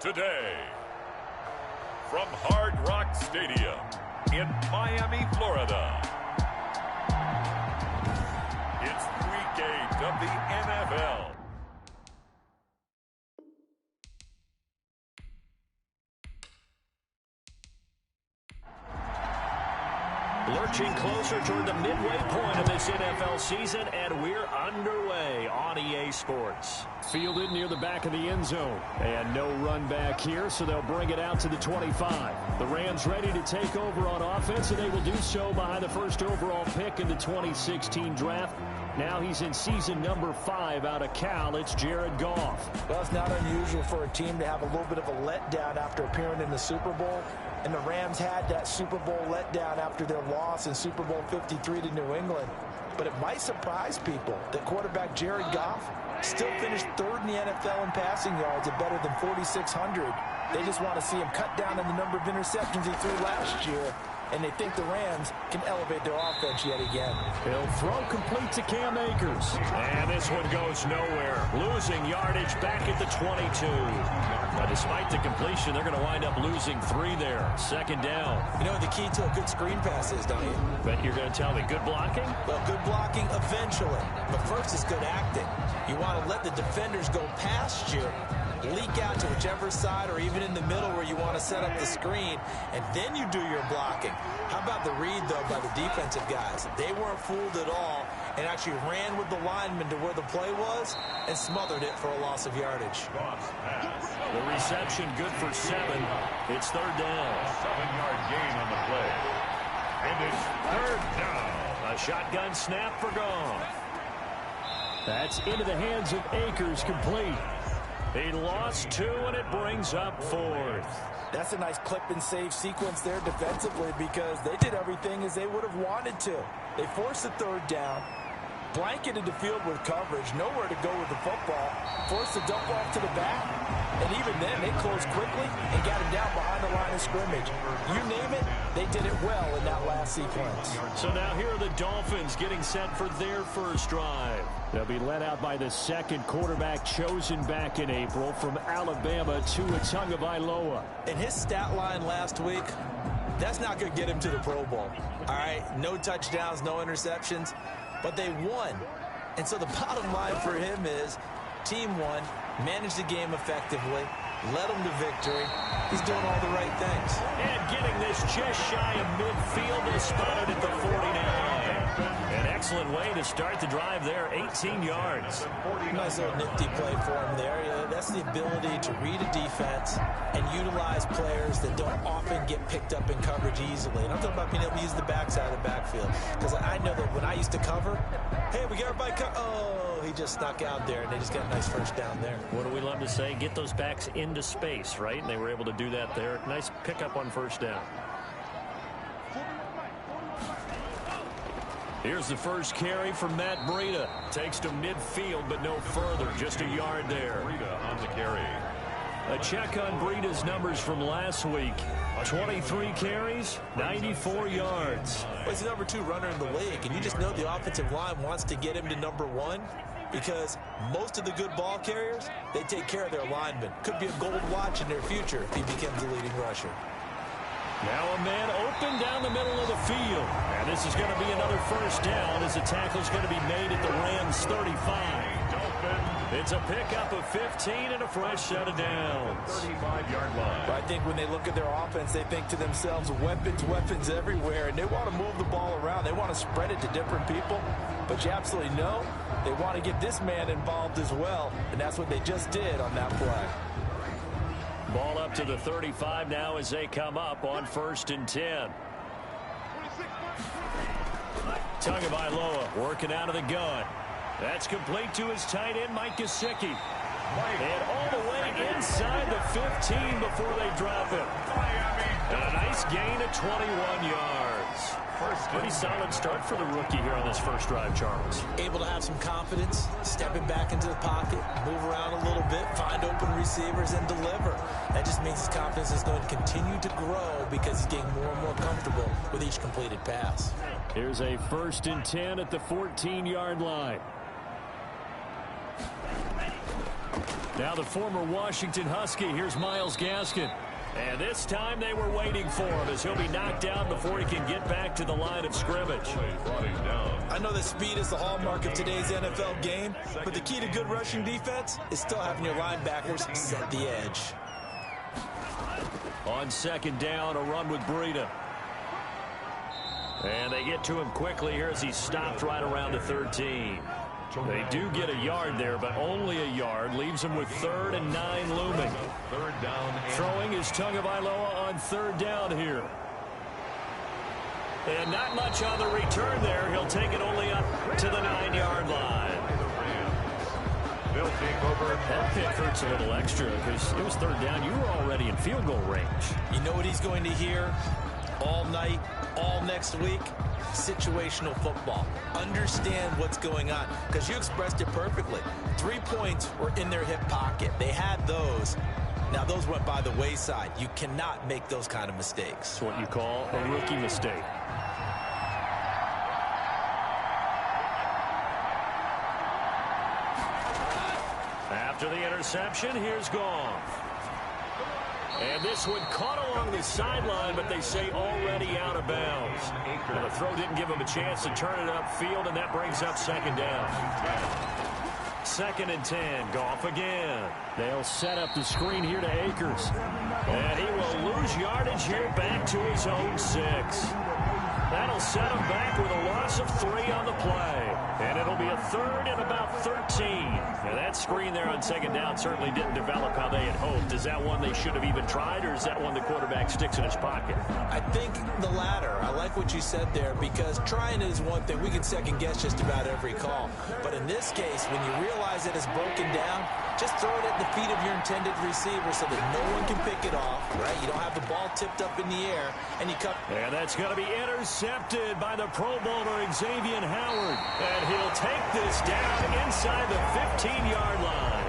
today. From Hard Rock Stadium in Miami, Florida, it's Week 8 of the NFL. Lurching closer toward the midway point of this NFL season, and we're underway on EA Sports. Fielded near the back of the end zone. And no run back here, so they'll bring it out to the 25. The Rams ready to take over on offense, and they will do so behind the first overall pick in the 2016 draft. Now he's in season number 5 out of Cal. It's Jared Goff. Well, it's not unusual for a team to have a little bit of a letdown after appearing in the Super Bowl. And the Rams had that Super Bowl letdown after their loss in Super Bowl 53 to New England. But it might surprise people that quarterback Jared Goff still finished 3rd in the NFL in passing yards at better than 4,600. They just want to see him cut down on the number of interceptions he threw last year. And they think the Rams can elevate their offense yet again. He'll throw complete to Cam Akers. And this one goes nowhere. Losing yardage back at the 22. Now, despite the completion, they're going to wind up losing 3 there. 2nd down. You know what the key to a good screen pass is, don't you? Bet you're going to tell me. Good blocking? Well, good blocking eventually. But first is good acting. You want to let the defenders go past you, leak out to whichever side or even in the middle where you want to set up the screen, and then you do your blocking. How about the read, though, by the defensive guys? They weren't fooled at all and actually ran with the lineman to where the play was and smothered it for a loss of yardage. The reception good for 7. It's 3rd down. 7-yard gain on the play. And it's 3rd down. A shotgun snap for Goff. That's into the hands of Akers, complete. He lost 2, and it brings up 4th. That's a nice clip and save sequence there defensively because they did everything as they would have wanted to. They forced the 3rd down, blanketed the field with coverage, nowhere to go with the football, forced the dump off to the back, and even then they closed quickly and got him down behind the line of scrimmage. You name it, they did it well in that last sequence. So now here are the Dolphins getting set for their first drive. They'll be led out by the 2nd quarterback chosen back in April from Alabama, Tua Tagovailoa. And his stat line last week, that's not going to get him to the Pro Bowl. All right, no touchdowns, no interceptions, but they won. And so the bottom line for him is team won, managed the game effectively, led them to victory. He's doing all the right things. And getting this just shy of midfield is spotted at the 49. An excellent way to start the drive there, 18 yards. Nice little nifty play for him there. That's the ability to read a defense and utilize players that don't often get picked up in coverage easily. And I'm talking about being able to use the backside of the backfield. Because I know that when I used to cover, hey, we got everybody oh, he just snuck out there, and they just got a nice first down there. What do we love to say? Get those backs into space, right? And they were able to do that there. Nice pickup on first down. Here's the first carry from Matt Breida. Takes to midfield, but no further. Just a yard there. Breida on the carry. A check on Breida's numbers from last week. 23 carries, 94 yards. Well, he's the number 2 runner in the league, and you just know the offensive line wants to get him to number 1 because most of the good ball carriers, they take care of their linemen. Could be a gold watch in their future if he becomes the leading rusher. Now a man open down the middle of the field. And this is going to be another first down as the tackle is going to be made at the Rams 35. It's a pickup of 15 and a fresh set of downs. 35-yard line. But I think when they look at their offense, they think to themselves, weapons everywhere. And they want to move the ball around. They want to spread it to different people. But you absolutely know they want to get this man involved as well. And that's what they just did on that play. Ball up to the 35 now as they come up on 1st and 10. Tagovailoa working out of the gun. That's complete to his tight end, Mike Gesicki. And all the way inside the 15 before they drop him. And a nice gain of 21 yards. Pretty solid start for the rookie here on this first drive, Charles. Able to have some confidence, stepping back into the pocket, move around a little bit, find open receivers, and deliver. That just means his confidence is going to continue to grow because he's getting more and more comfortable with each completed pass. Here's a 1st and 10 at the 14-yard line. Now the former Washington Husky. Here's Myles Gaskin. And this time they were waiting for him as he'll be knocked down before he can get back to the line of scrimmage. I know that speed is the hallmark of today's NFL game, but the key to good rushing defense is still having your linebackers set the edge. On second down, a run with Breida. And they get to him quickly here as he's stopped right around the 13. They do get a yard there, but only a yard. Leaves him with 3rd and 9 looming. Third down. Throwing is Tagovailoa on 3rd down here. And not much on the return there. He'll take it only up to the 9-yard line. They'll take over. That pick hurts a little extra because it was 3rd down. You were already in field goal range. You know what he's going to hear all night, all next week? Situational football. Understand what's going on, because you expressed it perfectly. 3 points were in their hip pocket. They had those. Now those went by the wayside. You cannot make those kind of mistakes. It's what you call a rookie mistake. After the interception, here's Goff. And this one caught along the sideline, but they say already out of bounds. And the throw didn't give him a chance to turn it upfield, and that brings up 2nd down. 2nd and 10, Goff again. They'll set up the screen here to Akers. And he will lose yardage here back to his own 6. That'll set him back with a loss of 3 on the play. And it'll be a 3rd and about 13. Now that screen there on 2nd down certainly didn't develop how they had hoped. Is that one they should have even tried, or is that one the quarterback sticks in his pocket? I think the latter. I like what you said there, because trying it is one thing. We can second guess just about every call. But in this case, when you realize it is broken down, just throw it at the feet of your intended receiver so that no one can pick it off, right? You don't have the ball tipped up in the air, and you cut. And that's going to be intercepted by the Pro Bowler Xavier Howard. And he'll take this down inside the 15-yard line.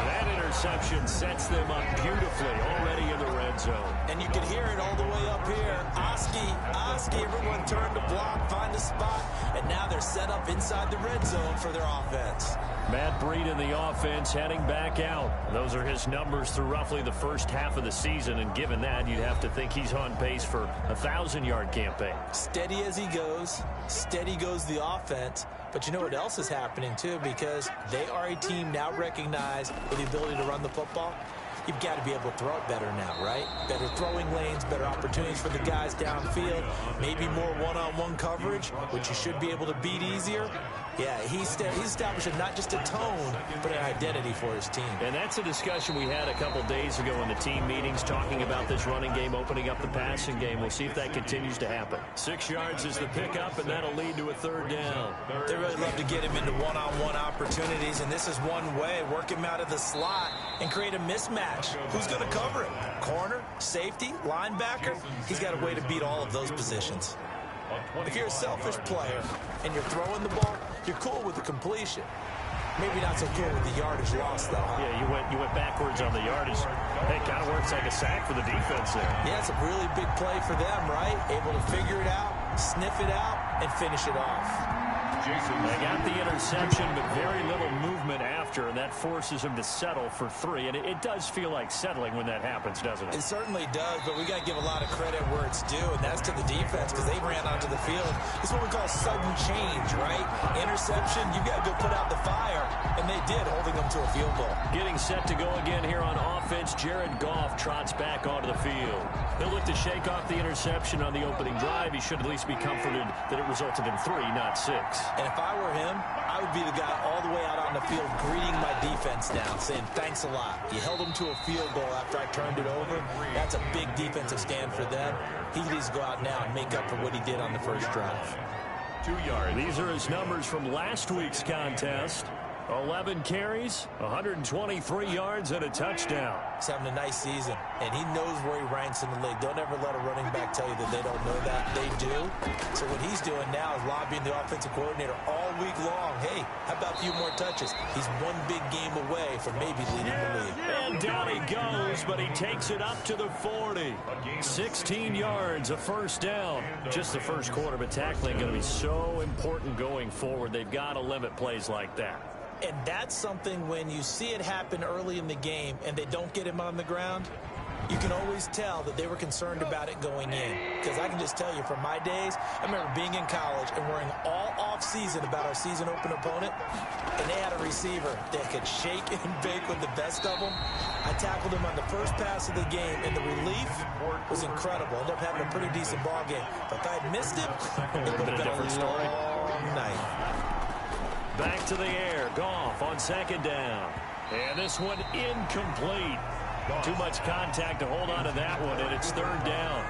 That interception sets them up beautifully already in the red zone. And you can hear it all the way up here. Oski, everyone turned to block, find a spot, and now they're set up inside the red zone for their offense. Matt Breida in the offense heading back out. Those are his numbers through roughly the first half of the season, and given that, you'd have to think he's on pace for a 1,000-yard campaign. Steady as he goes, steady goes the offense. But you know what else is happening, too, because they are a team now recognized with the ability to run the football. You've got to be able to throw it better now, right? Better throwing lanes, better opportunities for the guys downfield, maybe more one-on-one coverage, which you should be able to beat easier. Yeah, he's establishing not just a tone, but an identity for his team. And that's a discussion we had a couple days ago in the team meetings, talking about this running game, opening up the passing game. We'll see if that continues to happen. 6 yards is the pickup, and that'll lead to a 3rd down. They really love to get him into one-on-one opportunities, and this is one way. Work him out of the slot and create a mismatch. Who's going to cover him? Corner, safety, linebacker? He's got a way to beat all of those positions. If you're a selfish player and you're throwing the ball, you're cool with the completion. Maybe not so cool with the yardage loss, though. Huh? Yeah, you went backwards on the yardage. Hey, it kind of works like a sack for the defense there. Yeah, it's a really big play for them, right? Able to figure it out, sniff it out, and finish it off. They got the interception, but very little movement after, and that forces him to settle for 3. And it does feel like settling when that happens, doesn't it? It certainly does, but we got to give a lot of credit where it's due, and that's to the defense, because they ran onto the field. It's what we call sudden change, right? Interception, you got to go put out the fire, and they did, holding them to a field goal. Getting set to go again here on offense, Jared Goff trots back onto the field. He'll look to shake off the interception on the opening drive. He should at least be comforted that it resulted in 3, not 6. And if I were him, I would be the guy all the way out on the field greeting my defense down, saying, thanks a lot. You held them to a field goal after I turned it over. That's a big defensive stand for them. He needs to go out now and make up for what he did on the first drive. 2 yards. These are his numbers from last week's contest. 11 carries, 123 yards, and a touchdown. He's having a nice season, and he knows where he ranks in the league. Don't ever let a running back tell you that they don't know that. They do. So what he's doing now is lobbying the offensive coordinator all week long. Hey, how about a few more touches? He's one big game away from maybe leading the league. And down he goes, but he takes it up to the 40. 16 yards, a 1st down. Just the first quarter, but tackling going to be so important going forward. They've got to limit plays like that. And that's something when you see it happen early in the game and they don't get him on the ground, you can always tell that they were concerned about it going in. Because I can just tell you, from my days, I remember being in college and worrying all off-season about our season open opponent, and they had a receiver that could shake and bake with the best of them. I tackled him on the first pass of the game, and the relief was incredible. Ended up having a pretty decent ball game. But if I had missed it, it would have been a different story. Night. Back to the air. Goff on second down. And this one incomplete. Too much contact to hold on to that one, and it's third down.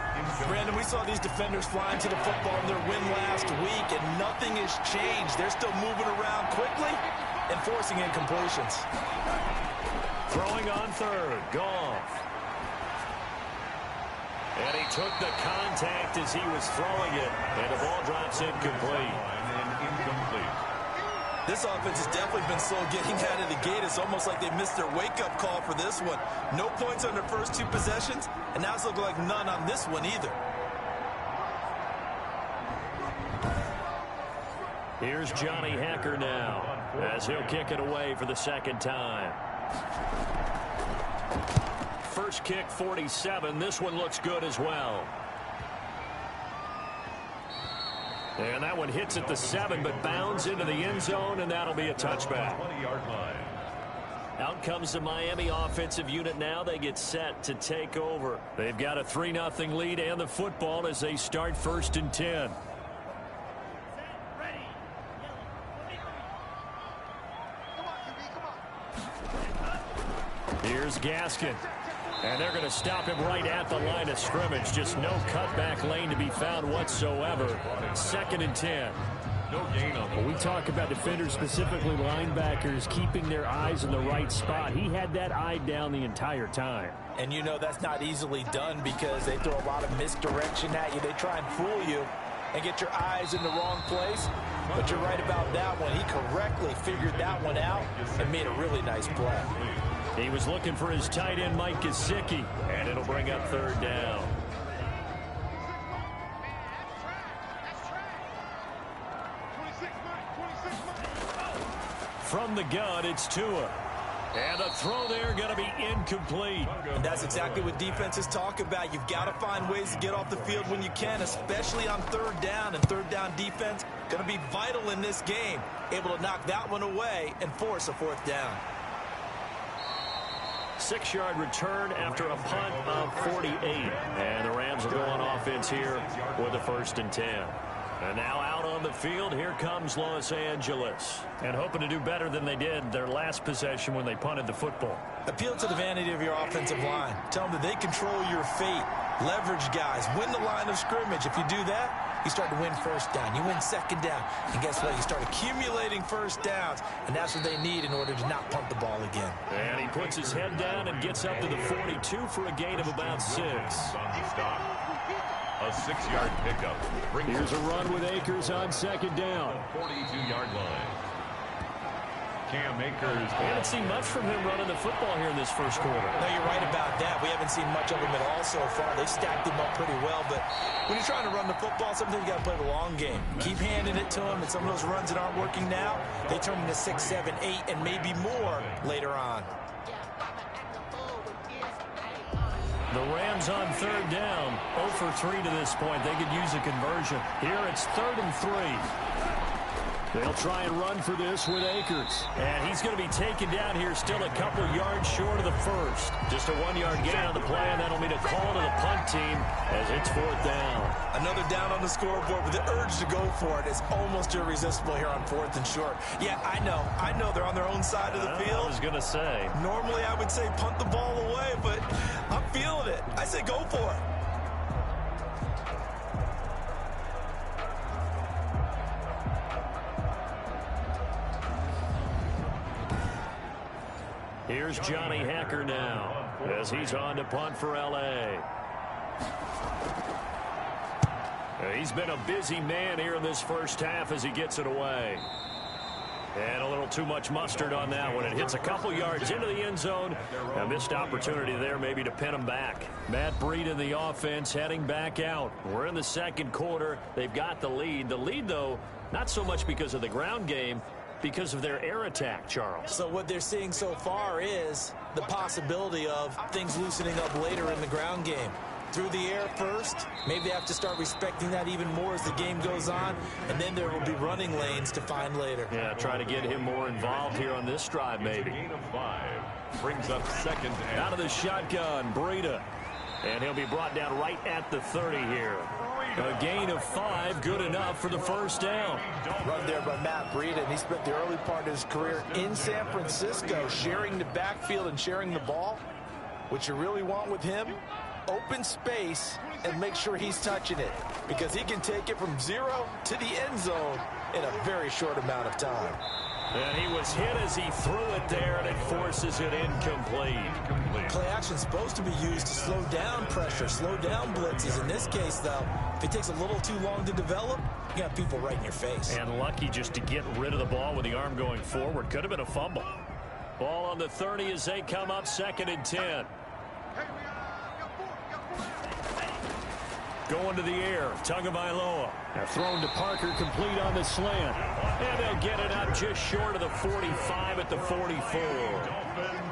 Brandon, we saw these defenders flying to the football in their win last week, and nothing has changed. They're still moving around quickly and forcing incompletions. Throwing on third. Goff. And he took the contact as he was throwing it, and the ball drops incomplete. This offense has definitely been slow getting out of the gate. It's almost like they missed their wake-up call for this one. No points on their first two possessions, and now it's looking like none on this one either. Here's Johnny Hacker now as he'll kick it away for the second time. First kick, 47. This one looks good as well. And that one hits at the 7, but bounds into the end zone, and that'll be a touchback. Out comes the Miami offensive unit now. They get set to take over. They've got a 3-0 lead and the football as they start 1st and 10. Here's Gaskin. And they're going to stop him right at the line of scrimmage. Just no cutback lane to be found whatsoever. 2nd and 10. No gain on when we talk about defenders, specifically linebackers, keeping their eyes in the right spot. He had that eye down the entire time. And you know that's not easily done because they throw a lot of misdirection at you. They try and fool you and get your eyes in the wrong place. But you're right about that one. He correctly figured that one out and made a really nice play. He was looking for his tight end, Mike Gesicki, and it'll bring up 3rd down. From the gun, it's Tua. And the throw there going to be incomplete. And that's exactly what defenses talk about. You've got to find ways to get off the field when you can, especially on 3rd down. And 3rd down defense going to be vital in this game. Able to knock that one away and force a 4th down. 6-yard return after a punt of 48. And the Rams will go on offense here with a 1st and 10. And now out on the field, here comes Los Angeles. And hoping to do better than they did their last possession when they punted the football. Appeal to the vanity of your offensive line. Tell them that they control your fate. Leverage guys. Win the line of scrimmage. If you do that, you start to win 1st down. You win 2nd down. And guess what? You start accumulating 1st downs. And that's what they need in order to not punt the ball again. And he puts his head down and gets up to the 42 for a gain of about 6. A 6-yard pickup. Here's a run with Akers on 2nd down. 42-yard line. Cam Akers. We haven't seen much from him running the football here in this first quarter. No, you're right about that. We haven't seen much of him at all so far. They stacked him up pretty well, but when you're trying to run the football, sometimes you got to play the long game. Keep handing it to him, and some of those runs that aren't working now, they turn into 6, 7, 8, and maybe more later on. The Rams on 3rd down, 0 for 3 to this point. They could use a conversion. Here it's 3rd and 3. They'll try and run for this with Akers. And he's going to be taken down here still a couple yards short of the first. Just a 1-yard gain on the play, and that'll mean a call to the punt team as it's 4th down. Another down on the scoreboard, but the urge to go for it is almost irresistible here on 4th and short. Yeah, I know they're on their own side of the field. I was going to say. Normally I would say punt the ball away, but I'm feeling it. I say go for it. Here's Johnny Hacker now as he's on to punt for L.A. He's been a busy man here in this first half as he gets it away. And a little too much mustard on that one. It hits a couple yards into the end zone. A missed opportunity there maybe to pin him back. Matt Breed in the offense heading back out. We're in the 2nd quarter. They've got the lead. The lead, though, not so much because of the ground game, because of their air attack, Charles. So what they're seeing so far is the possibility of things loosening up later in the ground game. Through the air first, maybe they have to start respecting that even more as the game goes on, and then there will be running lanes to find later. Yeah, try to get him more involved here on this drive, maybe. Gain of 5 brings up second and out of the shotgun, Breida. And he'll be brought down right at the 30 here. A gain of 5, good enough for the first down. Run there by Matt Breida, and he spent the early part of his career in San Francisco sharing the backfield and sharing the ball. What you really want with him, open space and make sure he's touching it, because he can take it from 0 to the end zone in a very short amount of time. And he was hit as he threw it there, and it forces it incomplete. Play action's supposed to be used to slow down pressure, slow down blitzes. In this case, though, if it takes a little too long to develop, you got people right in your face. And lucky just to get rid of the ball with the arm going forward. Could have been a fumble. Ball on the 30 as they come up 2nd and 10. Going to the air, Tagovailoa. Now thrown to Parker, complete on the slant. And they'll get it up just short of the 45 at the 44.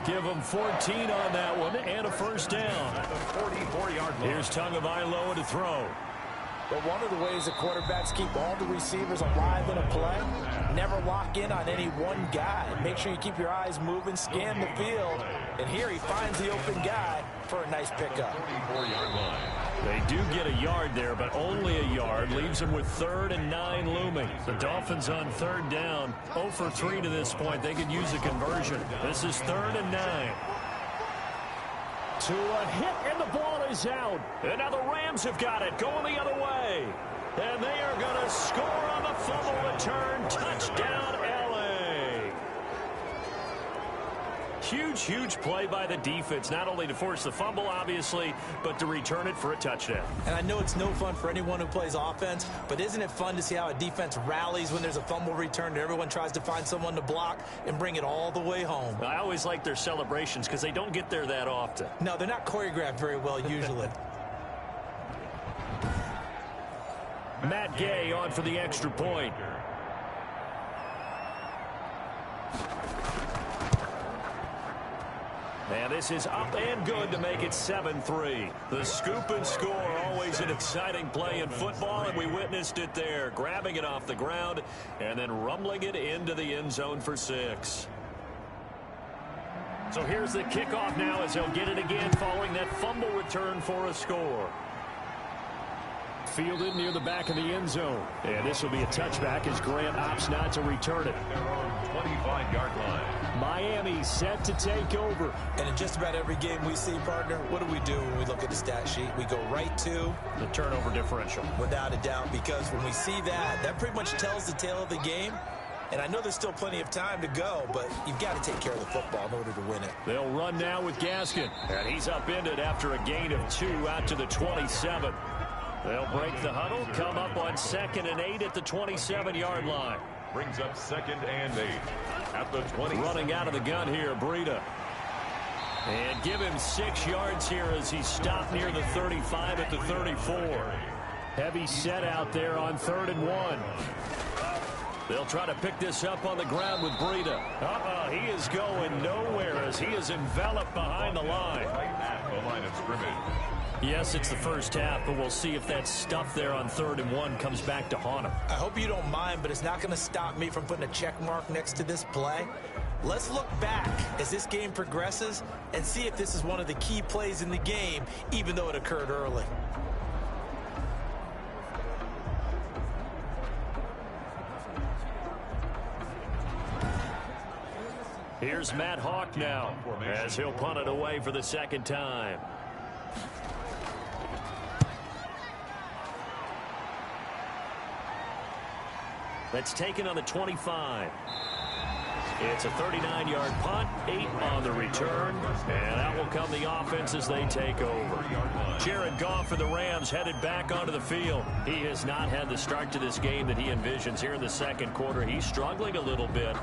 Give them 14 on that one and a first down. at the 44-yard line. Here's Tagovailoa to throw. But one of the ways the quarterbacks keep all the receivers alive in a play, never lock in on any one guy. Make sure you keep your eyes moving, scan the field, and here he finds the open guy for a nice pickup. 44-yard line. They do get a yard there, but only a yard. Leaves them with 3rd and 9 looming. The Dolphins on 3rd down. 0 for 3 to this point. They could use a conversion. This is 3rd and 9. To a hit, and the ball is out. And now the Rams have got it, going the other way. And they are going to score on the fumble return. Touchdown, LA. Huge, huge play by the defense, not only to force the fumble, obviously, but to return it for a touchdown. And I know it's no fun for anyone who plays offense, but isn't it fun to see how a defense rallies when there's a fumble return and everyone tries to find someone to block and bring it all the way home? I always like their celebrations because they don't get there that often. No, they're not choreographed very well usually. Matt Gay on for the extra point. And this is up and good to make it 7-3. The scoop and score, always an exciting play in football, and we witnessed it there. Grabbing it off the ground and then rumbling it into the end zone for 6. So here's the kickoff now as they'll get it again following that fumble return for a score. Fielded near the back of the end zone. And this will be a touchback as Grant opts not to return it. They're on 25-yard line. Miami set to take over. And in just about every game we see, partner, what do we do when we look at the stat sheet? We go right to The turnover differential. without a doubt, because when we see that, that pretty much tells the tale of the game. And I know there's still plenty of time to go, but you've got to take care of the football in order to win it. They'll run now with Gaskin. And he's upended after a gain of 2 out to the 27. They'll break the huddle, come up on 2nd and 8 at the 27-yard line. Brings up 2nd and 8 at the 20. Running out of the gun here, Breida. And give him 6 yards here as he stopped near the 35 at the 34. Heavy set out there on 3rd and 1. They'll try to pick this up on the ground with Breida. He is going nowhere as he is enveloped behind the line. Right at the line of scrimmage. Yes, it's the first half, but we'll see if that stuff there on 3rd and 1 comes back to haunt him. I hope you don't mind, but it's not going to stop me from putting a check mark next to this play. Let's look back as this game progresses and see if this is one of the key plays in the game, even though it occurred early. Here's Matt Hawk now as he'll punt it away for the 2nd time. That's taken on the 25. It's a 39-yard punt, 8 on the return, and out will come the offense as they take over. Jared Goff for the Rams headed back onto the field. He has not had the start to this game that he envisions here in the 2nd quarter. He's struggling a little bit,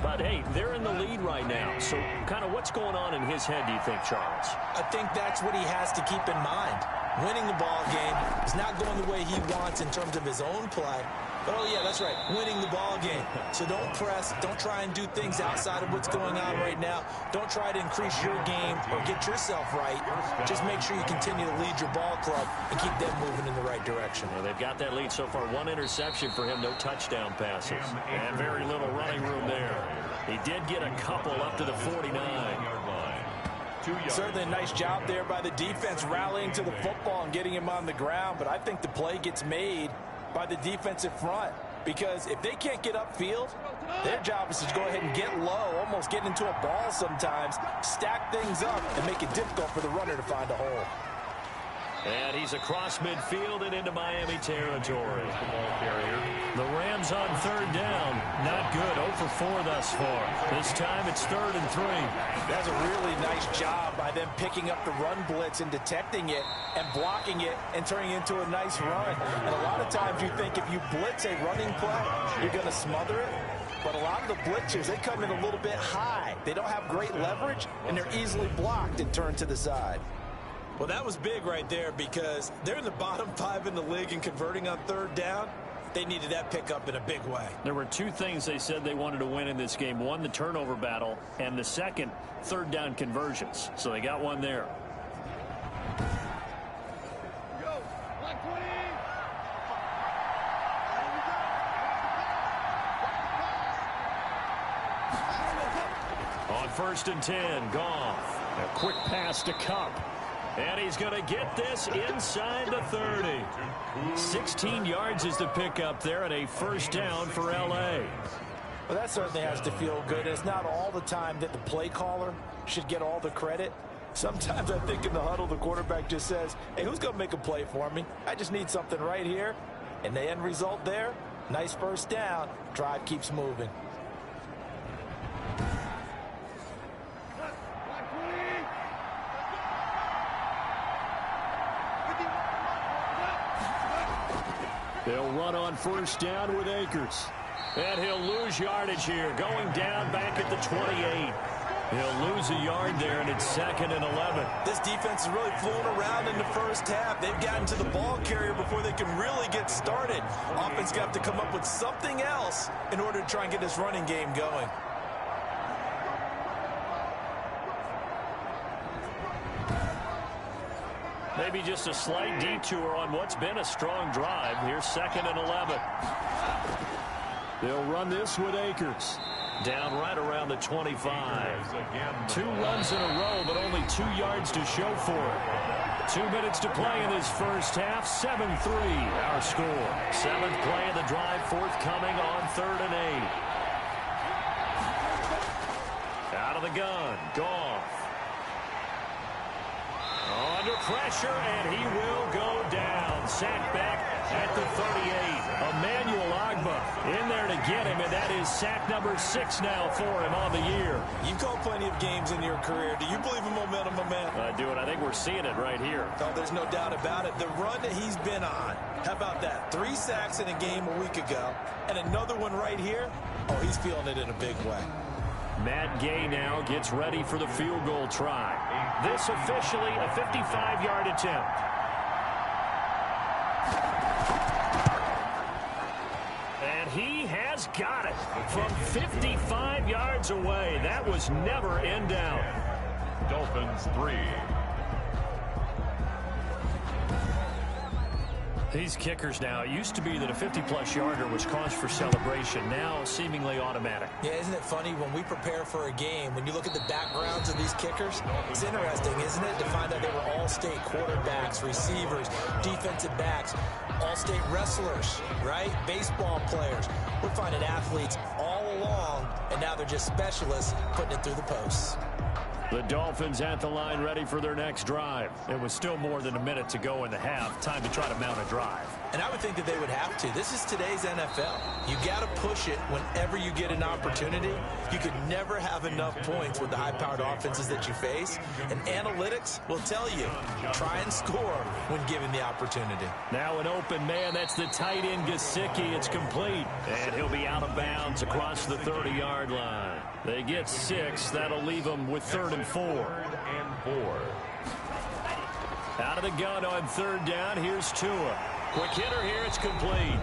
but hey, they're in the lead right now. So kind of what's going on in his head, do you think, Charles? I think that's what he has to keep in mind. Winning the ball game is not going the way he wants in terms of his own play. Oh, yeah, that's right. Winning the ball game. So don't press. Don't try and do things outside of what's going on right now. Don't try to increase your game or get yourself right. Just make sure you continue to lead your ball club and keep them moving in the right direction. Well, they've got that lead so far. 1 interception for him, no touchdown passes. And very little running room there. He did get a couple up to the 49. Certainly a nice job there by the defense rallying to the football and getting him on the ground. But I think the play gets made by the defensive front, because if they can't get upfield, their job is to go ahead and get low, almost get into a ball sometimes, stack things up, and make it difficult for the runner to find a hole. And he's across midfield and into Miami territory. The Rams on 3rd down. Not good. 0 for 4 thus far. This time it's 3rd and 3. That's a really nice job by them picking up the run blitz and detecting it and blocking it and turning it into a nice run. And a lot of times you think if you blitz a running play, you're going to smother it. But a lot of the blitzers, they come in a little bit high. They don't have great leverage, and they're easily blocked and turned to the side. Well, that was big right there, because they're in the bottom 5 in the league in converting on 3rd down. They needed that pickup in a big way. There were 2 things they said they wanted to win in this game. 1, the turnover battle, and the second, 3rd down conversions. So they got one there. On 1st and 10, Goff. A quick pass to Cup. And he's going to get this inside the 30. 16 yards is the pickup there, and a 1st down for L.A. Well, that certainly has to feel good. It's not all the time that the play caller should get all the credit. Sometimes I think in the huddle, the quarterback just says, hey, who's going to make a play for me? I just need something right here. And the end result there, nice 1st down. Drive keeps moving. They'll run on 1st down with Akers. And he'll lose yardage here, going down back at the 28. He'll lose a yard there, and it's 2nd and 11. This defense is really fooling around in the 1st half. They've gotten to the ball carrier before they can really get started. Offense got to come up with something else in order to try and get this running game going. Maybe just a slight detour on what's been a strong drive. Here's 2nd and 11. They'll run this with Akers. Down right around the 25. 2 runs in a row, but only 2 yards to show for it. 2 minutes to play in this 1st half. 7-3 our score. 7th play of the drive forthcoming on 3rd and 8. Out of the gun. Goff. Under pressure, and he will go down. Sacked back at the 38. Emmanuel Agba in there to get him, and that is sack number 6 now for him on the year. You've called plenty of games in your career. Do you believe in momentum, my man? I do, and I think we're seeing it right here. Oh, there's no doubt about it. The run that he's been on, how about that? 3 sacks in a game a week ago, and another one right here. Oh, he's feeling it in a big way. Matt Gay now gets ready for the field goal try. This officially a 55-yard attempt. And he has got it from 55 yards away. That was never in doubt. Dolphins 3. These kickers now, it used to be that a 50-plus yarder was cause for celebration. Now seemingly automatic. Yeah, isn't it funny when we prepare for a game, when you look at the backgrounds of these kickers, it's interesting, isn't it, to find out they were all-state quarterbacks, receivers, defensive backs, all-state wrestlers, right? Baseball players. We're finding athletes all along, and now they're just specialists putting it through the posts. The Dolphins at the line ready for their next drive. It was still more than a minute to go in the half. Time to try to mount a drive. And I would think that they would have to. This is today's NFL. You got to push it whenever you get an opportunity. You could never have enough points with the high-powered offenses that you face. And analytics will tell you, try and score when given the opportunity. Now an open man. That's the tight end, Gesicki. It's complete. And he'll be out of bounds across the 30-yard line. They get 6. That'll leave them with 3rd and 4. 3rd and 4. Out of the gun on 3rd down. Here's Tua. Quick hitter here. It's complete.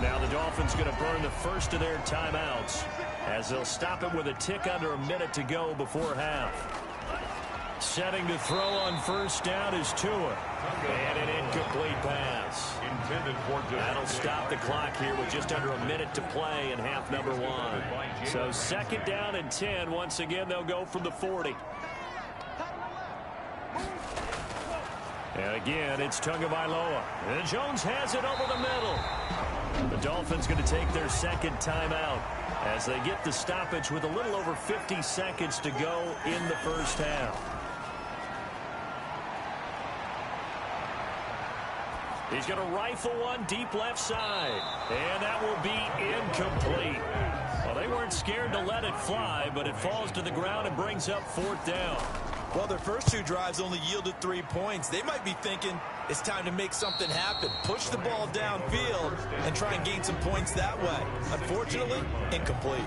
Now the Dolphins going to burn the first of their timeouts as they'll stop it with a tick under a minute to go before half. Setting to throw on first down is Tua. And an incomplete pass. That'll stop the clock here with just under a minute to play in half number 1. So second down and 10. Once again, they'll go from the 40. And again, it's Tagovailoa. And Jones has it over the middle. The Dolphins going to take their second timeout as they get the stoppage with a little over 50 seconds to go in the first half. He's going to rifle one deep left side. And that will be incomplete. Well, they weren't scared to let it fly, but it falls to the ground and brings up fourth down. Well, their first 2 drives only yielded 3 points. They might be thinking it's time to make something happen. Push the ball downfield and try and gain some points that way. Unfortunately, incomplete.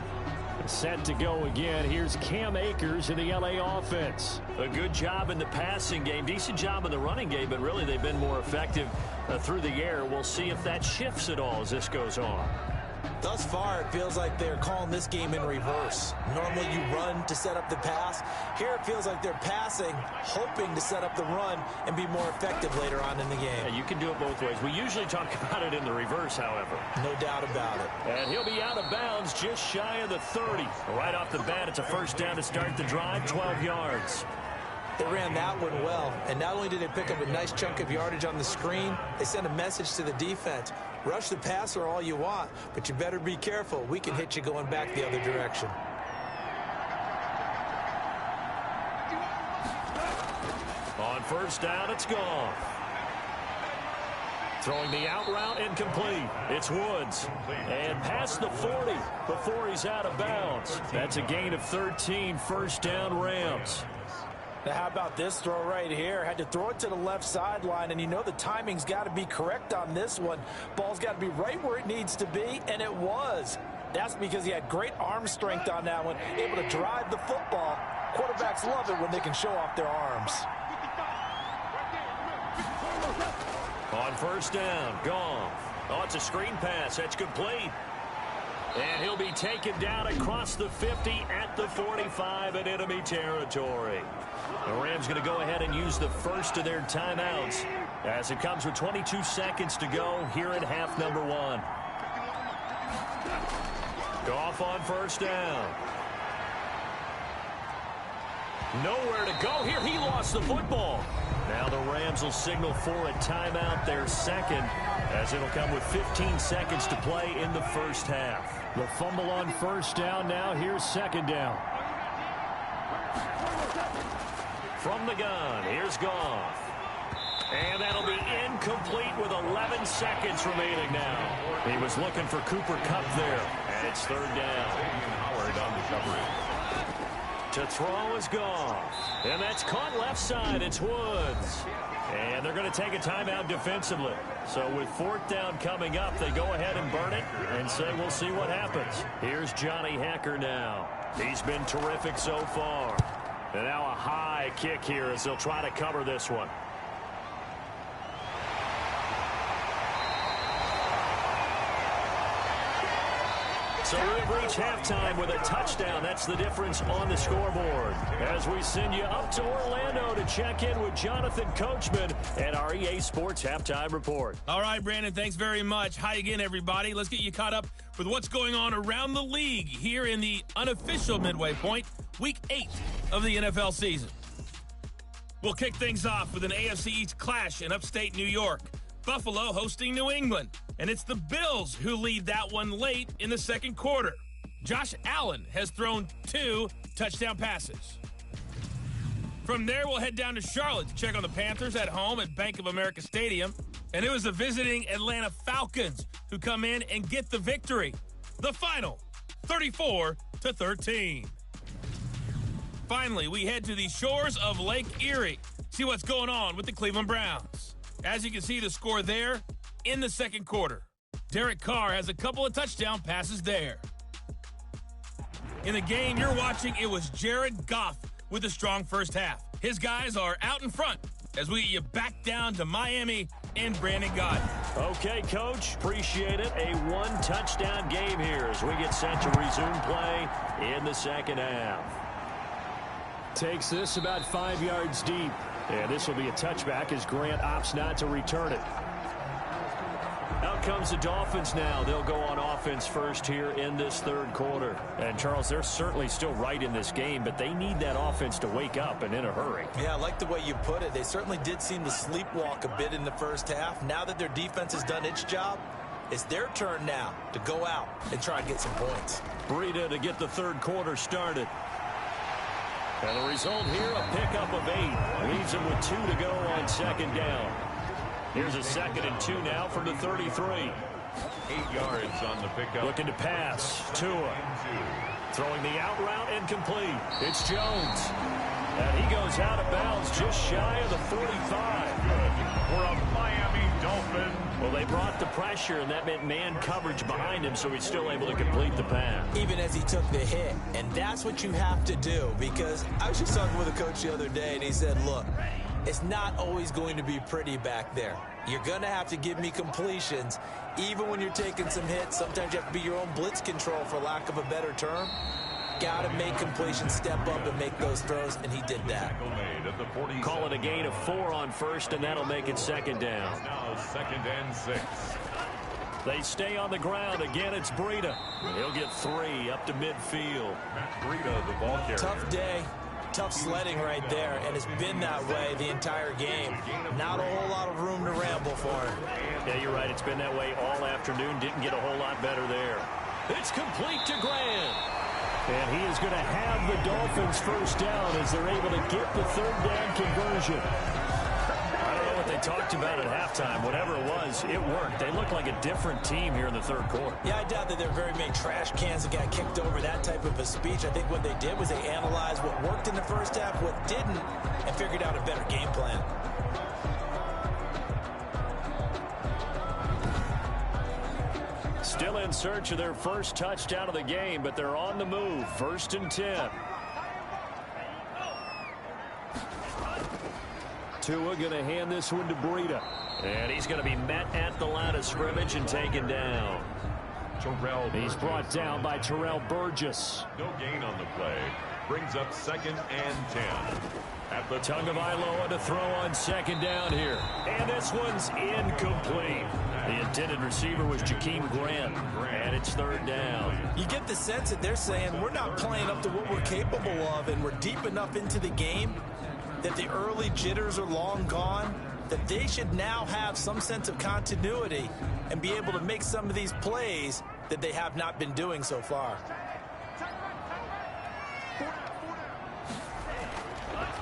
Set to go again. Here's Cam Akers in the LA offense. A good job in the passing game. Decent job in the running game, but really they've been more effective through the air. We'll see if that shifts at all as this goes on. Thus far, it feels like they're calling this game in reverse. Normally you run to set up the pass. Here it feels like they're passing, hoping to set up the run and be more effective later on in the game. Yeah, you can do it both ways. We usually talk about it in the reverse, however. No doubt about it. And he'll be out of bounds just shy of the 30. Right off the bat, it's a first down to start the drive, 12 yards. They ran that one well, and not only did they pick up a nice chunk of yardage on the screen, they sent a message to the defense. Rush the passer all you want, but you better be careful. We can hit you going back the other direction. On first down, it's gone. Throwing the out route, incomplete. It's Woods. And past the 40 before he's out of bounds. That's a gain of 13, first down Rams. Now, how about this throw right here? Had to throw it to the left sideline, and you know the timing's got to be correct on this one. Ball's got to be right where it needs to be, and it was. That's because he had great arm strength on that one, able to drive the football. Quarterbacks love it when they can show off their arms. On first down, Goff. Oh, it's a screen pass. That's complete. And he'll be taken down across the 50 at the 45 in enemy territory. The Rams going to go ahead and use the first of their timeouts as it comes with 22 seconds to go here in half number 1. Goff on first down. Nowhere to go here. He lost the football. Now the Rams will signal for a timeout, their second, as it'll come with 15 seconds to play in the first half. The fumble on first down. Now here's second down. From the gun, here's Goff. And that'll be incomplete with 11 seconds remaining now. He was looking for Cooper Kupp there. And it's third down. Howard on the coverage. To throw is Goff. And that's caught left side. It's Woods. And they're going to take a timeout defensively. So with fourth down coming up, they go ahead and burn it and say we'll see what happens. Here's Johnny Hekker now. He's been terrific so far. And now a high kick here as they'll try to cover this one. So we have reached halftime with a touchdown. That's the difference on the scoreboard. As we send you up to Orlando to check in with Jonathan Coachman and our EA Sports Halftime Report. All right, Brandon, thanks very much. Hi again, everybody. Let's get you caught up with what's going on around the league here in the unofficial midway point, Week 8 of the NFL season. We'll kick things off with an AFC East clash in upstate New York. Buffalo hosting New England. And it's the Bills who lead that one late in the second quarter. Josh Allen has thrown 2 touchdown passes. From there, we'll head down to Charlotte to check on the Panthers at home at Bank of America Stadium. And it was the visiting Atlanta Falcons who come in and get the victory. The final, 34-13. Finally, we head to the shores of Lake Erie. See what's going on with the Cleveland Browns. As you can see the score there, in the second quarter, Derek Carr has a couple of touchdown passes there. In the game you're watching, it was Jared Goff with a strong first half. His guys are out in front as we get you back down to Miami and Brandon Gaudin. Okay, Coach, appreciate it. A one-touchdown game here as we get set to resume play in the second half. Takes this about 5 yards deep. And this will be a touchback as Grant opts not to return it. Out comes the Dolphins now. They'll go on offense first here in this third quarter. And, Charles, they're certainly still right in this game, but they need that offense to wake up and in a hurry. Yeah, I like the way you put it. They certainly did seem to sleepwalk a bit in the first half. Now that their defense has done its job, it's their turn now to go out and try and get some points. Breida to get the third quarter started. And the result here, a pickup of 8. Leaves him with 2 to go on second down. Here's a 2nd and 2 now from the 33. 8 yards on the pickup. Looking to pass. Tua. Throwing the out route incomplete. It's Jones. And he goes out of bounds just shy of the 45. For a Miami Dolphin. Well, they brought the pressure, and that meant man coverage behind him, so he's still able to complete the pass. Even as he took the hit. And that's what you have to do, because I was just talking with a coach the other day, and he said, look, it's not always going to be pretty back there. You're going to have to give me completions. Even when you're taking some hits, sometimes you have to be your own blitz control, for lack of a better term. Got to make completions, step up and make those throws, and he did that. Call it a gain of 4 on first, and that'll make it second down. Now 2nd and 6. They stay on the ground. Again, it's Breida. He'll get 3 up to midfield. Breida, the ball carrier. Tough day. Tough sledding right there, and it's been that way the entire game. Not a whole lot of room to ramble for him. Yeah, you're right. It's been that way all afternoon. Didn't get a whole lot better there. It's complete to Grant. And he is going to have the Dolphins first down as they're able to get the third down conversion. I don't know what they talked about at halftime. Whatever it was, it worked. They look like a different team here in the third quarter. Yeah, I doubt that there are very many trash cans that got kicked over that type of a speech. I think what they did was they analyzed what worked in the first half, what didn't, and figured out a better game plan. Still in search of their first touchdown of the game, but they're on the move. 1st and 10. Tua going to hand this one to Breida. And he's going to be met at the line of scrimmage and taken down. He's brought down by Terrell Burgess. No gain on the play. Brings up 2nd and 10. At the Tagovailoa to throw on second down here. And this one's incomplete. The intended receiver was Jakeem Grant. And it's 3rd down. You get the sense that they're saying we're not playing up to what we're capable of, and we're deep enough into the game that the early jitters are long gone, that they should now have some sense of continuity and be able to make some of these plays that they have not been doing so far.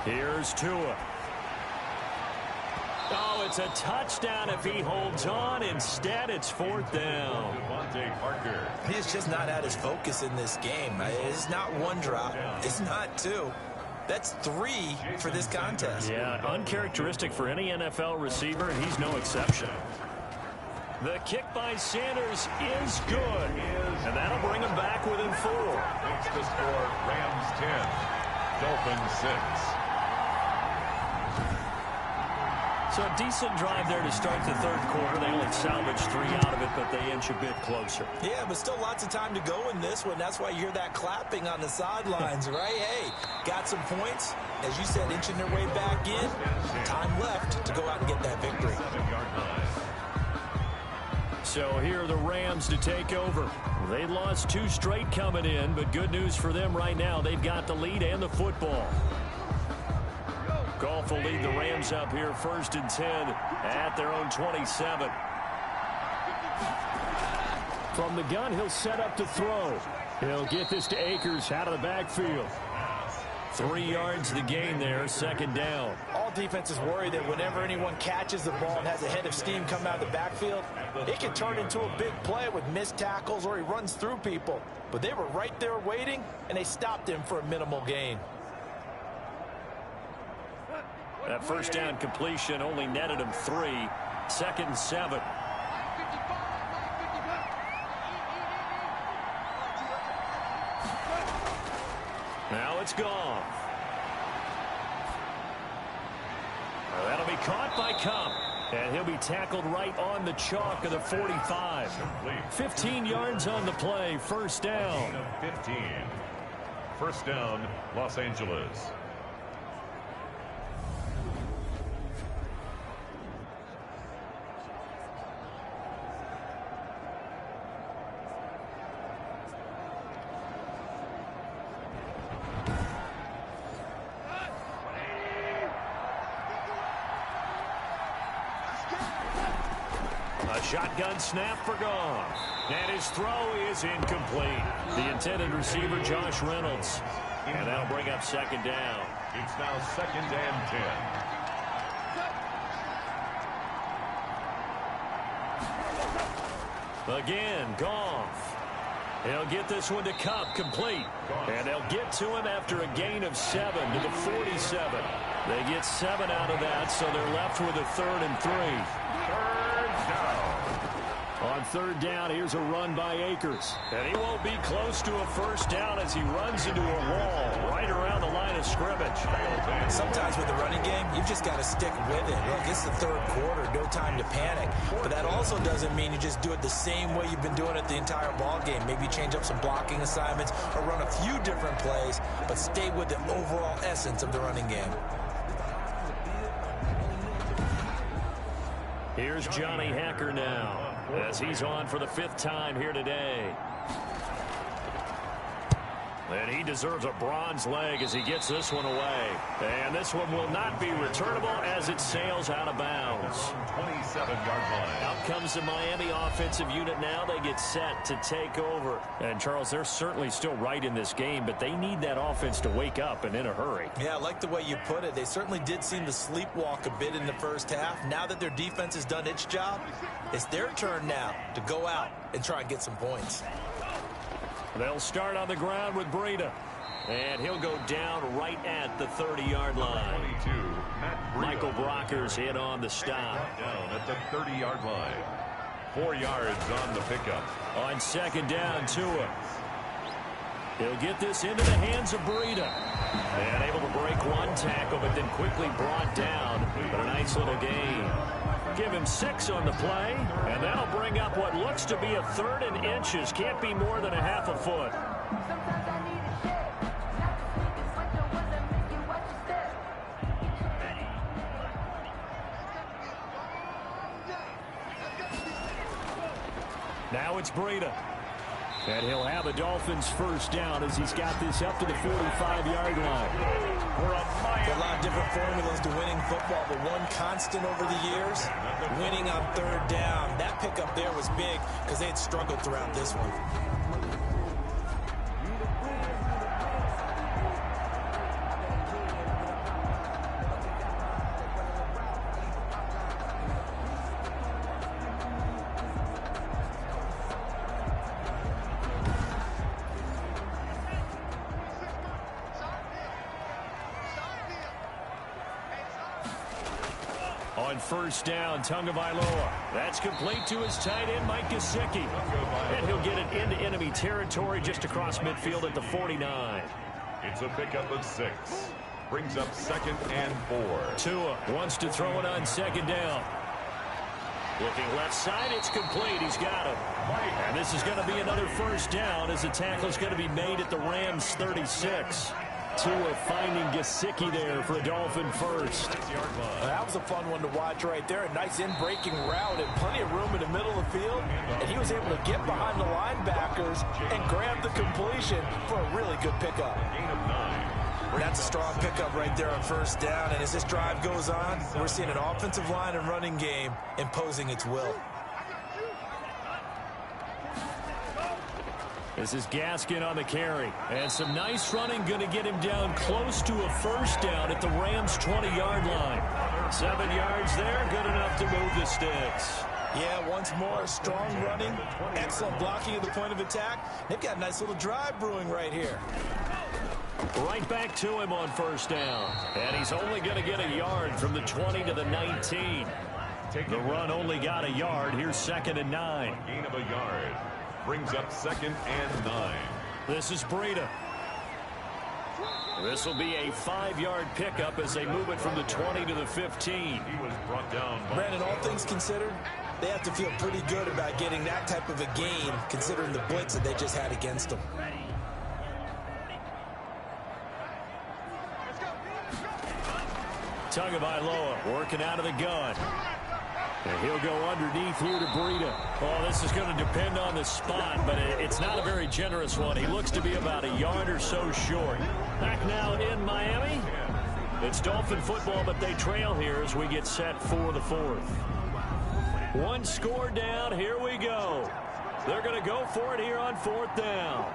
Here's Tua. Oh, it's a touchdown if he holds on. Instead, it's 4th down. He has just not had his focus in this game. It's not one drop. It's not 2. That's 3 for this contest. Yeah, uncharacteristic for any NFL receiver, and he's no exception. The kick by Sanders is good. And that'll bring him back within 4. Makes the score Rams 10, Dolphins 6. So a decent drive there to start the third quarter. They only salvaged 3 out of it, but they inch a bit closer. Yeah, but still lots of time to go in this one. That's why you hear that clapping on the sidelines, right? Hey, got some points. As you said, inching their way back in. Time left to go out and get that victory. So here are the Rams to take over. They lost 2 straight coming in, but good news for them right now. They've got the lead and the football. Goff will lead the Rams up here 1st and 10 at their own 27. From the gun, he'll set up to throw. He'll get this to Akers out of the backfield. 3 yards the gain there, 2nd down. All defenses worry that whenever anyone catches the ball and has a head of steam come out of the backfield, it can turn into a big play with missed tackles or he runs through people. But they were right there waiting, and they stopped him for a minimal gain. That first down completion only netted him 3. 2nd and 7. Now it's gone. That'll be caught by Cup. And he'll be tackled right on the chalk of the 45. 15 yards on the play. First down. 15. First down, Los Angeles. Shotgun snap for Goff. And his throw is incomplete. The intended receiver, Josh Reynolds. And that'll bring up second down. It's now 2nd and 10. Again, Goff. He'll get this one to Kupp, complete. And they'll get to him after a gain of 7 to the 47. They get 7 out of that, so they're left with a 3rd and 3. Third down. On third down, here's a run by Akers. And he won't be close to a first down as he runs into a wall right around the line of scrimmage. Sometimes with the running game, you've just got to stick with it. Look, it's the third quarter, no time to panic. But that also doesn't mean you just do it the same way you've been doing it the entire ball game. Maybe change up some blocking assignments or run a few different plays, but stay with the overall essence of the running game. Here's Johnny Hacker now, as he's on for the 5th time here today. And he deserves a bronze leg as he gets this one away. And this one will not be returnable as it sails out of bounds. 27-yard line. Out comes the Miami offensive unit now. They get set to take over. And, Charles, they're certainly still right in this game, but they need that offense to wake up and in a hurry. Yeah, I like the way you put it. They certainly did seem to sleepwalk a bit in the first half. Now that their defense has done its job, it's their turn now to go out and try and get some points. They'll start on the ground with Breida. And he'll go down right at the 30-yard line. 22, Matt Breida. Michael Brocker's in on the stop. Down at the 30-yard line. 4 yards on the pickup. On second down, Tua. He'll get this into the hands of Breida. And able to break one tackle, but then quickly brought down. But a nice little gain. Give him 6 on the play, and that'll bring up what looks to be a 3rd and inches. Can't be more than a half a foot. Now it's Breida. And he'll have a Dolphins first down as he's got this up to the 45-yard line. A lot of different formulas to winning football, but one constant over the years, winning on third down. That pickup there was big because they had struggled throughout this one. On first down, Tagovailoa. That's complete to his tight end, Mike Gesicki. And he'll get it into enemy territory just across midfield at the 49. It's a pickup of 6. Brings up 2nd and 4. Tua wants to throw it on second down. Looking left side, it's complete. He's got it. And this is going to be another first down as the tackle is going to be made at the Rams 36. Tua finding Gesicki there for a Dolphin first. That was a fun one to watch right there. A nice in-breaking route and plenty of room in the middle of the field. And he was able to get behind the linebackers and grab the completion for a really good pickup. Gain of 9. That's a strong pickup right there on first down. And as this drive goes on, we're seeing an offensive line and running game imposing its will. This is Gaskin on the carry. And some nice running, going to get him down close to a first down at the Rams' 20-yard line. 7 yards there, good enough to move the sticks. Yeah, once more, strong running, excellent blocking at the point of attack. They've got a nice little drive brewing right here. Right back to him on first down. And he's only going to get a yard from the 20 to the 19. The run only got a yard. Here's 2nd and 9. Gain of a yard. Brings up 2nd and 9. This is Breida. This will be a 5-yard pickup as they move it from the 20 to the 15. He was brought down by... Brandon, all things considered, they have to feel pretty good about getting that type of a gain, considering the blitz that they just had against them. Tagovailoa working out of the gun. And he'll go underneath here to Breida. Oh, this is going to depend on the spot, but it's not a very generous one. He looks to be about a yard or so short. Back now in Miami. It's Dolphin football, but they trail here as we get set for the fourth. One score down. Here we go. They're going to go for it here on fourth down.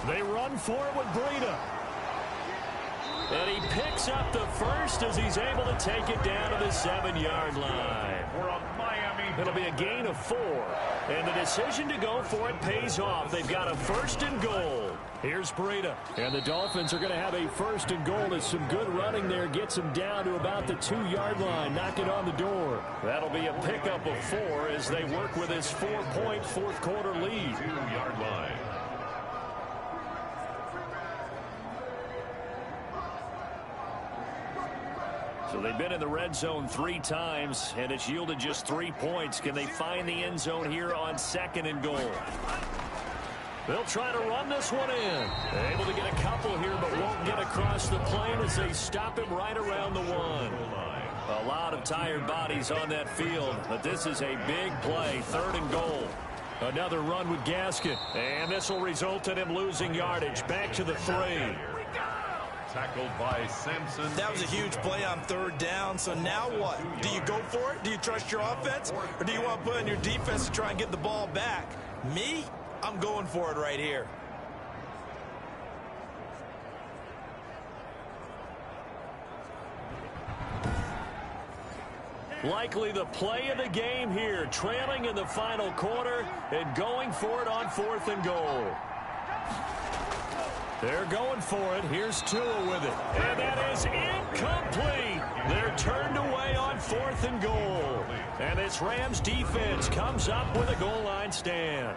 They run for it with Breida. And he picks up the first as he's able to take it down to the 7-yard line. It'll be a gain of 4. And the decision to go for it pays off. They've got a 1st and goal. Here's Breida. And the Dolphins are going to have a 1st and goal as some good running there gets them down to about the 2-yard line. Knock it on the door. That'll be a pickup of 4 as they work with his 4-point fourth-quarter lead. 2-yard line. So they've been in the red zone 3 times, and it's yielded just 3 points. Can they find the end zone here on 2nd and goal? They'll try to run this one in. They're able to get a couple here, but won't get across the plane as they stop him right around the 1. A lot of tired bodies on that field, but this is a big play. 3rd and goal. Another run with Gaskin, and this will result in him losing yardage. Back to the 3. Tackled by Sampson. That was a huge play on 3rd down. So now what? Do you go for it? Do you trust your offense? Or do you want to put in your defense to try and get the ball back? Me? I'm going for it right here. Likely the play of the game here. Trailing in the final quarter and going for it on 4th and goal. They're going for it. Here's Tua with it. And that is incomplete. They're turned away on 4th and goal. And this Rams defense comes up with a goal line stand.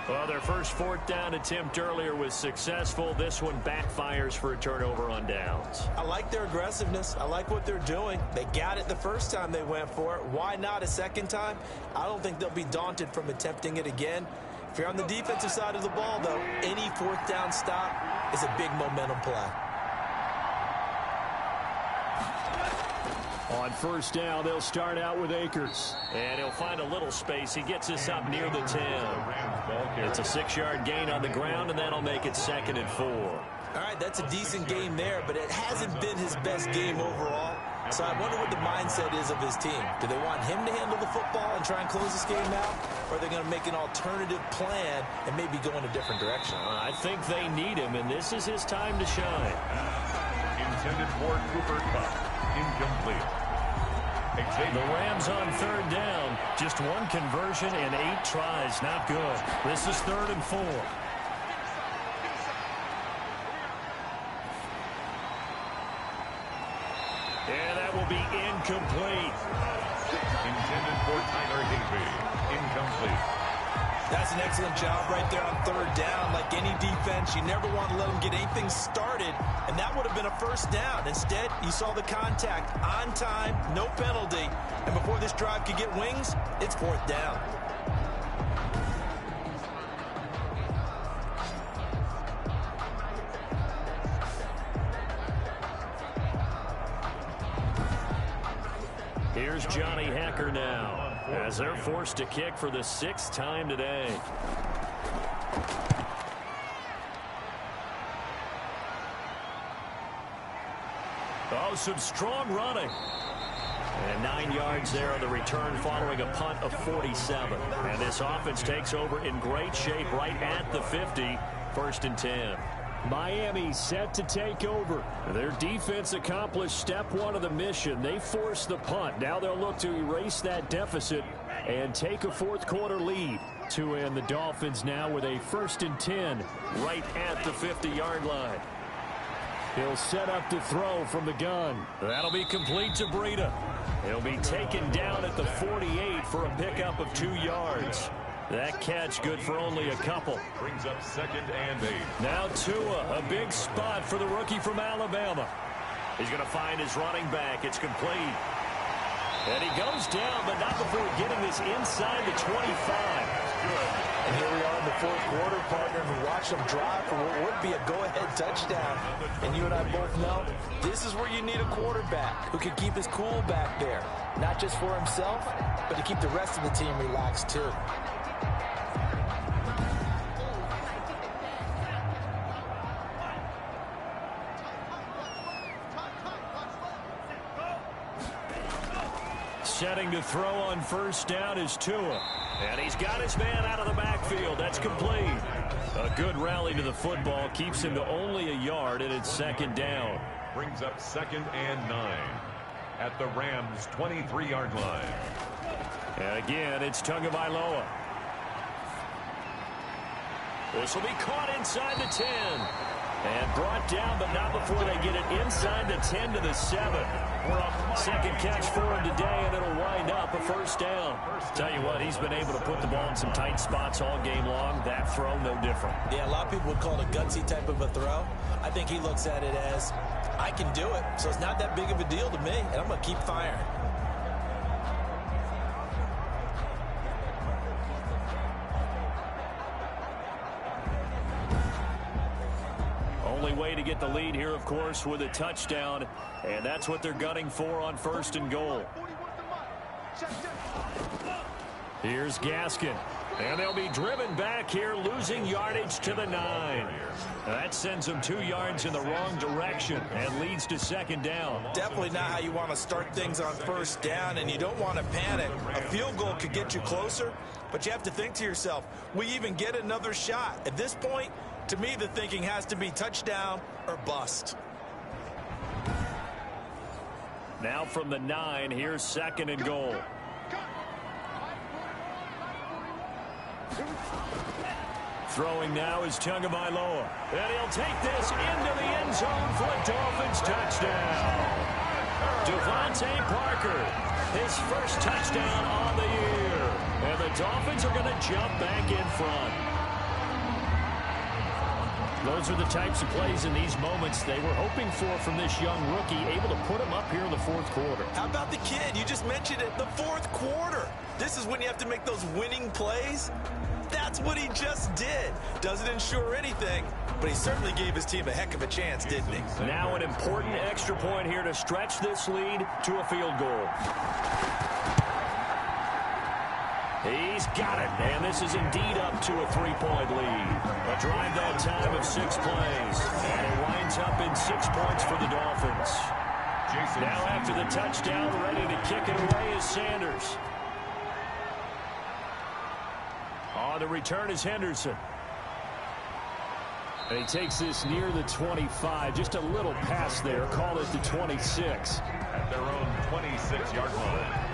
Well, their first 4th down attempt earlier was successful. This one backfires for a turnover on downs. I like their aggressiveness. I like what they're doing. They got it the first time they went for it. Why not a second time? I don't think they'll be daunted from attempting it again. If you're on the defensive side of the ball, though, any 4th down stop is a big momentum play. On 1st down, they'll start out with Akers. And he'll find a little space. He gets us up near the 10. It's a 6-yard gain on the ground, and that'll make it 2nd and 4. All right, that's a decent game there, but it hasn't been his best game overall. So I wonder what the mindset is of his team. Do they want him to handle the football and try and close this game out? Or are they going to make an alternative plan and maybe go in a different direction? I think they need him, and this is his time to shine. Intended for Cooper Kupp. Incomplete. The Rams on 3rd down. Just 1 conversion and 8 tries. Not good. This is 3rd and 4. And that will be incomplete. Intended for Tyler Higbee. Incomplete. That's an excellent job right there on 3rd down. Like any defense, you never want to let them get anything started, and that would have been a 1st down. Instead, you saw the contact on time, no penalty, and before this drive could get wings, it's 4th down. Here's Johnny Hecker now as they're forced to kick for the 6th time today. Oh, some strong running. And 9 yards there on the return following a punt of 47. And this offense takes over in great shape right at the 50. 1st and 10. Miami set to take over. Their defense accomplished step 1 of the mission. They forced the punt. Now they'll look to erase that deficit and take a 4th quarter lead. Tua and the Dolphins now with a 1st and 10 right at the 50-yard line. He'll set up to throw from the gun. That'll be complete to Breida. He'll be taken down at the 48 for a pickup of 2 yards. That catch good for only a couple. Brings up 2nd and 8. Now Tua, a big spot for the rookie from Alabama. He's going to find his running back. It's complete. And he goes down, but not before getting this inside the 25. And here we are in the 4th quarter, partner, and we watch them drive for what would be a go-ahead touchdown. And you and I both know this is where you need a quarterback who can keep his cool back there. Not just for himself, but to keep the rest of the team relaxed, too. Setting to throw on 1st down is Tua. And he's got his man out of the backfield. That's complete. A good rally to the football. Keeps him to only a yard, and it's 2nd down. Brings up 2nd and 9 at the Rams' 23-yard line. And again, it's Tagovailoa. This will be caught inside the 10. And brought down, but not before they get it inside the 10 to the 7. 2nd catch for him today, and it'll wind up a 1st down. Tell you what, he's been able to put the ball in some tight spots all game long. That throw, no different. Yeah, a lot of people would call it a gutsy type of a throw. I think he looks at it as, I can do it, so it's not that big of a deal to me, and I'm going to keep firing. Only way to get the lead here, of course, with a touchdown, and that's what they're gunning for on 1st and goal. Here's Gaskin, and they'll be driven back here, losing yardage to the 9. That sends them 2 yards in the wrong direction and leads to 2nd down. Definitely not how you want to start things on 1st down, and you don't want to panic. A field goal could get you closer, but you have to think to yourself, we even get another shot. At this point, to me, the thinking has to be touchdown or bust. Now from the 9, here's 2nd and goal. Throwing now is Tagovailoa. And he'll take this into the end zone for a Dolphins touchdown. Devontae Parker, his 1st touchdown on the year. And the Dolphins are going to jump back in front. Those are the types of plays in these moments they were hoping for from this young rookie, able to put him up here in the 4th quarter. How about the kid? You just mentioned it, the 4th quarter. This is when you have to make those winning plays. That's what he just did. Doesn't ensure anything, but he certainly gave his team a heck of a chance, didn't he? Now an important extra point here to stretch this lead to a field goal. He's got it, and this is indeed up to a 3-point lead. A drive that time of 6 plays, and it winds up in 6 points for the Dolphins. Now after the touchdown, ready to kick it away is Sanders. On the return is Henderson. And he takes this near the 25. Just a little pass there. Call it the 26. At their own 26-yard line.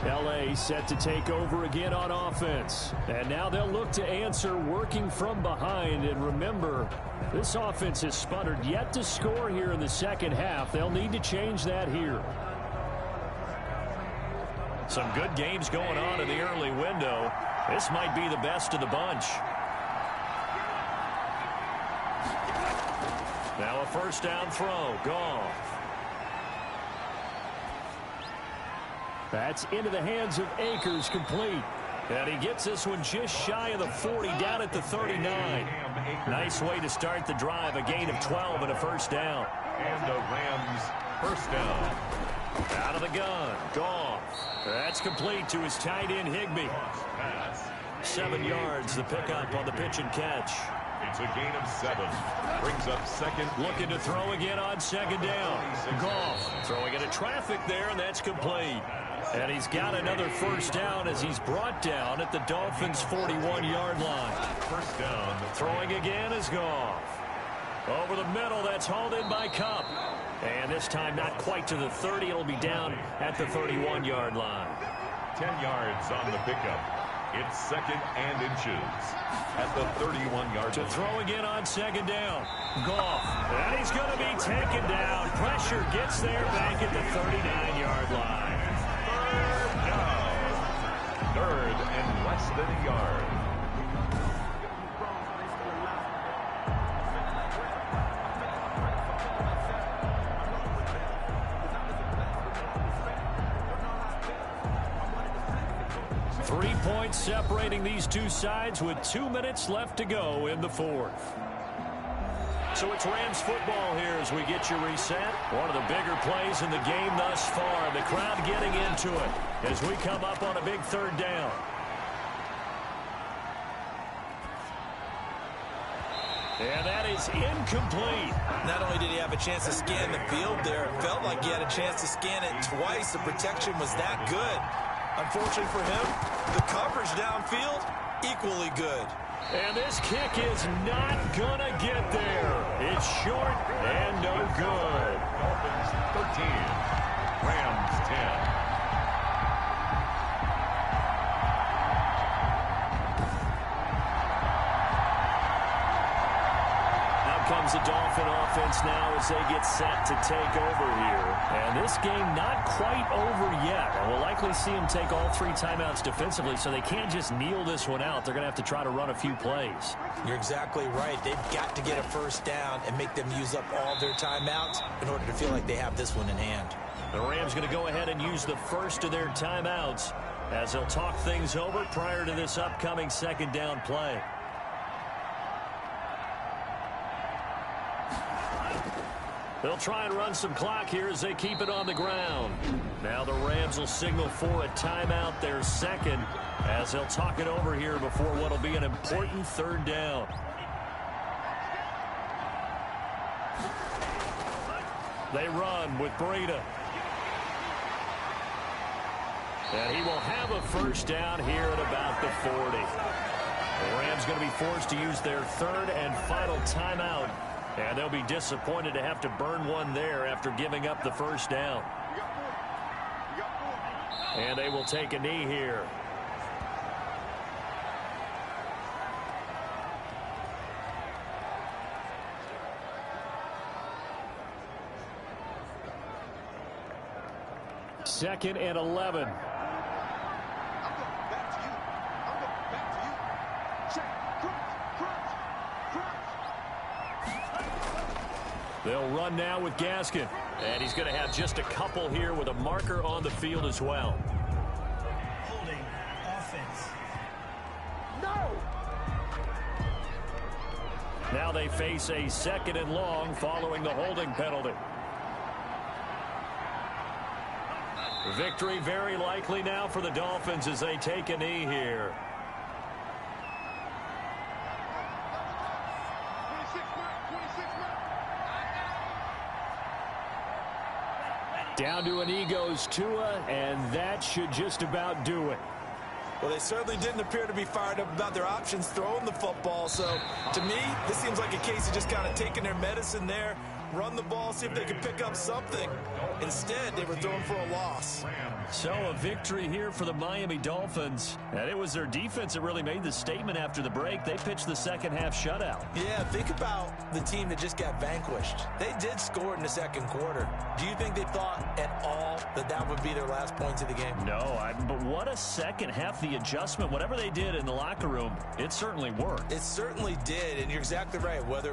L.A. set to take over again on offense. And now they'll look to answer working from behind. And remember, this offense has sputtered yet to score here in the 2nd half. They'll need to change that here. Some good games going on in the early window. This might be the best of the bunch. Now a 1st down throw. Goff. That's into the hands of Akers, complete. And he gets this one just shy of the 40, down at the 39. Nice way to start the drive. A gain of 12 and a 1st down. And the Rams' 1st down. Out of the gun. Goff. That's complete to his tight end, Higbee. 7 yards, the pickup on the pitch and catch. It's a gain of 7. Brings up 2nd. Looking to throw again on 2nd down. Goff throwing into traffic there, and that's complete. And he's got another 1st down as he's brought down at the Dolphins' 41-yard line. 1st down. Throwing again is Goff. Over the middle, that's hauled in by Kupp. And this time not quite to the 30. It'll be down at the 31-yard line. 10 yards on the pickup. It's 2nd and inches at the 31-yard to line. throw again on 2nd down. Goff. And he's going to be taken down. Pressure gets there back at the 39-yard line. 3rd down. Third and less than a yard. Points separating these two sides with 2 minutes left to go in the fourth. So it's Rams football here as we get you reset. One of the bigger plays in the game thus far. The crowd getting into it as we come up on a big third down. And that is incomplete. Not only did he have a chance to scan the field there, it felt like he had a chance to scan it twice. The protection was that good. Unfortunately for him, the coverage downfield, equally good. And this kick is not going to get there. It's short and no good. Dolphins 13, Rams 10. Comes the Dolphin offense now as they get set to take over here. And this game not quite over yet. And we'll likely see them take all 3 timeouts defensively, so they can't just kneel this one out. They're going to have to try to run a few plays. You're exactly right. They've got to get a first down and make them use up all their timeouts in order to feel like they have this one in hand. The Rams going to go ahead and use the first of their timeouts as they'll talk things over prior to this upcoming second down play. They'll try and run some clock here as they keep it on the ground. Now the Rams will signal for a timeout, their second, as they'll talk it over here before what will be an important third down. They run with Breida. And he will have a first down here at about the 40. The Rams going to be forced to use their third and final timeout. And they'll be disappointed to have to burn one there after giving up the first down. And they will take a knee here. Second and 11. They'll run now with Gaskin. And he's going to have just a couple here with a marker on the field as well. Holding offense. No! Now they face a second and long following the holding penalty. Victory very likely now for the Dolphins as they take a knee here. Down to a knee goes Tua, and that should just about do it. Well, they certainly didn't appear to be fired up about their options throwing the football. So, to me, this seems like a case of just kind of taking their medicine there, run the ball, see if they can pick up something. Instead, they were thrown for a loss. So a victory here for the Miami Dolphins. And it was their defense that really made the statement after the break. They pitched the second half shutout. Yeah, think about the team that just got vanquished. They did score in the second quarter. Do you think they thought at all that that would be their last points of the game? No, but what a second half. The adjustment, whatever they did in the locker room, it certainly worked. It certainly did, and you're exactly right. Whether